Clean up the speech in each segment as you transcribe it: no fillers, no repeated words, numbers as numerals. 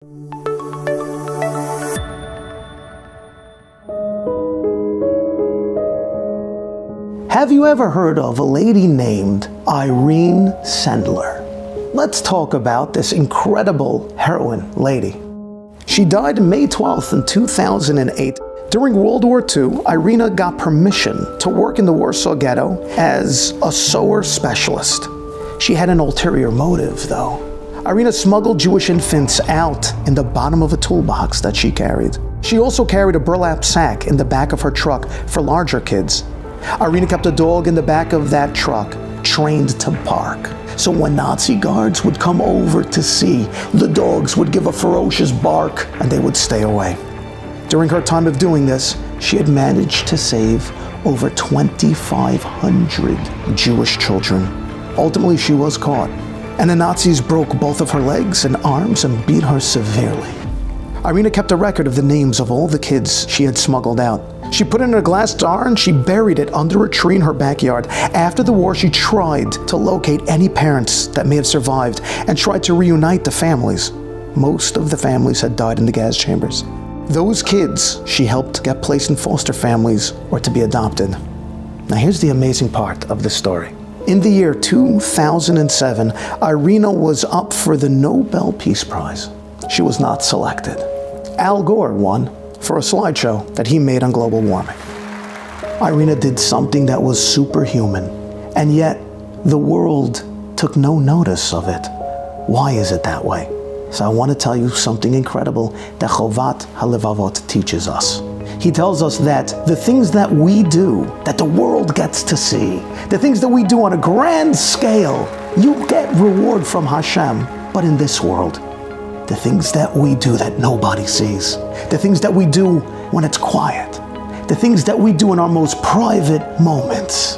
Have you ever heard of a lady named Irene Sendler? Let's talk about this incredible heroine lady. She died May 12th in 2008. During World War II, Irina got permission to work in the Warsaw Ghetto as a sewer specialist. She had an ulterior motive, though. Irina smuggled Jewish infants out in the bottom of a toolbox that she carried. She also carried a burlap sack in the back of her truck for larger kids. Irina kept a dog in the back of that truck, trained to bark. So when Nazi guards would come over to see, the dogs would give a ferocious bark and they would stay away. During her time of doing this, she had managed to save over 2,500 Jewish children. Ultimately, she was caught, and the Nazis broke both of her legs and arms and beat her severely. Irina kept a record of the names of all the kids she had smuggled out. She put it in a glass jar and she buried it under a tree in her backyard. After the war, she tried to locate any parents that may have survived and tried to reunite the families. Most of the families had died in the gas chambers. Those kids she helped get placed in foster families or to be adopted. Now here's the amazing part of the story. In the year 2007, Irina was up for the Nobel Peace Prize. She was not selected. Al Gore won for a slideshow that he made on global warming. Irina did something that was superhuman, and yet the world took no notice of it. Why is it that way? So I want to tell you something incredible that Chovat HaLevavot teaches us. He tells us that the things that we do, that the world gets to see, the things that we do on a grand scale, you get reward from Hashem. But in this world, the things that we do that nobody sees, the things that we do when it's quiet, the things that we do in our most private moments,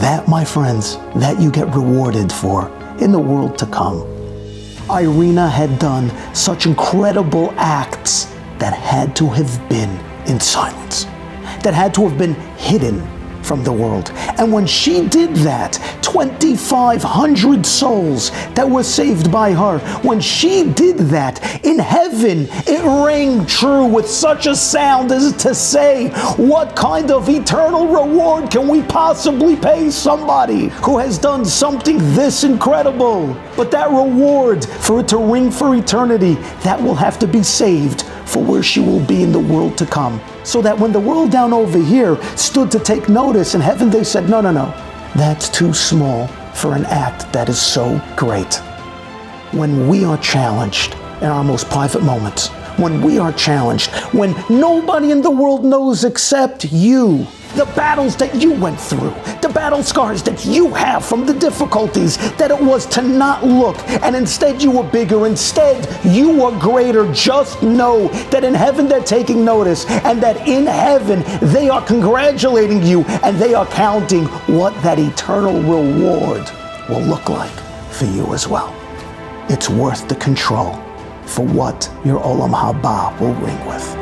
that, my friends, that you get rewarded for in the world to come. Irina had done such incredible acts that had to have been in silence, that had to have been hidden from the world. And when she did that, 2,500 souls that were saved by her, when she did that, in heaven it rang true with such a sound as to say, what kind of eternal reward can we possibly pay somebody who has done something this incredible? But that reward, for it to ring for eternity, that will have to be saved for where she will be in the world to come. So that when the world down over here stood to take notice, in heaven they said, no, that's too small for an act that is so great. When we are challenged in our most private moments, when we are challenged, when nobody in the world knows except you, the battles that you went through, the battle scars that you have from the difficulties that it was to not look, and instead you were bigger, instead you were greater, just know that in heaven they're taking notice, and that in heaven they are congratulating you, and they are counting what that eternal reward will look like for you as well. It's worth the control for what your Olam Haba will ring with.